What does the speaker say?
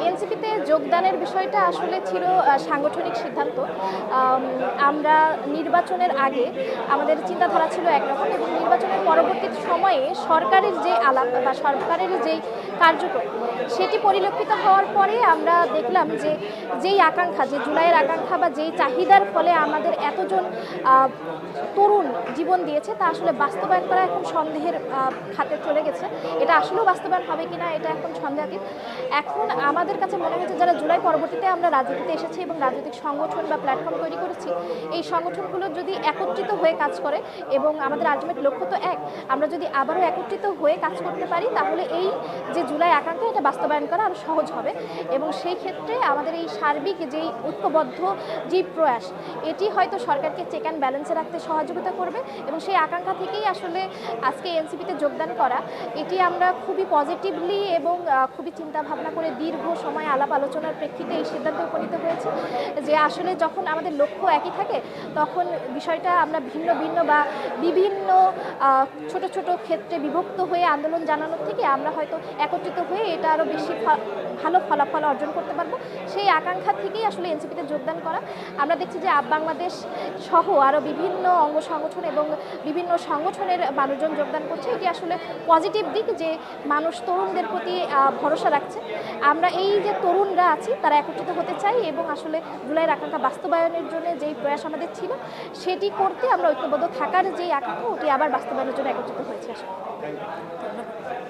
এনসিপিতে যোগদানের বিষয়টা আসলে ছিল সাংগঠনিক সিদ্ধান্ত। আমরা নির্বাচনের আগে আমাদের চিন্তাধারা ছিল একরকম এবং নির্বাচনের পরবর্তী সময়ে সরকারের যে আলাপ বা সরকারের যেই কার্যক্রম সেটি পরিলক্ষিত হওয়ার পরে আমরা দেখলাম যে যেই আকাঙ্ক্ষা, যে জুলাইয়ের আকাঙ্ক্ষা বা যেই চাহিদার ফলে আমাদের এতজন তরুণ জীবন দিয়েছে তা আসলে বাস্তবায়ন করা এখন সন্দেহের খাতে চলে গেছে। এটা আসলেও বাস্তবায়ন হবে কিনা এটা এখন সন্দেহাতীত। এখন আমাদের কাছে মনে হয়েছে যারা জুলাই পরবর্তীতে আমরা রাজনীতিতে এসেছি এবং রাজনৈতিক সংগঠন বা প্ল্যাটফর্ম তৈরি করেছি, এই সংগঠনগুলো যদি একত্রিত হয়ে কাজ করে এবং আমাদের আলটিমেট লক্ষ্য তো এক, আমরা যদি আবারও একত্রিত হয়ে কাজ করতে পারি তাহলে এই যে জুলাই আকাঙ্ক্ষা এটা বাস্তবায়ন করা আরও সহজ হবে। এবং সেই ক্ষেত্রে আমাদের এই সার্বিক যেই ঐক্যবদ্ধ যে প্রয়াস, এটি হয়তো সরকারকে চেক অ্যান্ড ব্যালেন্সে রাখতে সহযোগিতা করবে এবং সেই আকাঙ্ক্ষা থেকেই আসলে আজকে এনসিপিতে যোগদান করা, এটি আমরা খুবই পজিটিভলি এবং খুবই চিন্তা ভাবনা করে দীর্ঘ সময় আলাপ আলোচনার প্রেক্ষিতে এই সিদ্ধান্তে উপনীত হয়েছে যে আসলে যখন আমাদের লক্ষ্য একই থাকে তখন বিষয়টা আমরা ভিন্ন ভিন্ন বা বিভিন্ন ছোট ছোট ক্ষেত্রে বিভক্ত হয়ে আন্দোলন জানানোর থেকে আমরা হয়তো একত্রিত হয়ে এটা আরও বেশি ভালো ফলাফল অর্জন করতে পারবো। সেই আকাঙ্ক্ষা থেকেই আসলে এনসিপিতে যোগদান করা। আমরা দেখছি যে বাংলাদেশ সহ আরও বিভিন্ন অঙ্গ সংগঠন এবং বিভিন্ন সংগঠনের মানুষজন যোগদান করছে। এটি আসলে পজিটিভ দিক যে মানুষ তরুণদের প্রতি ভরসা রাখছে। আমরা এই যে তরুণরা আছি তারা একত্রিত হতে চাই এবং আসলে জুলাইয়ের আকাঙ্ক্ষা বাস্তবায়নের জন্য যেই প্রয়াস আমাদের ছিল সেটি করতে আমরা ঐক্যবদ্ধ থাকার যেই আকাঙ্ক্ষা ওটি আবার বাস্তবায়নের জন্য একত্রিত হয়েছে আসলে।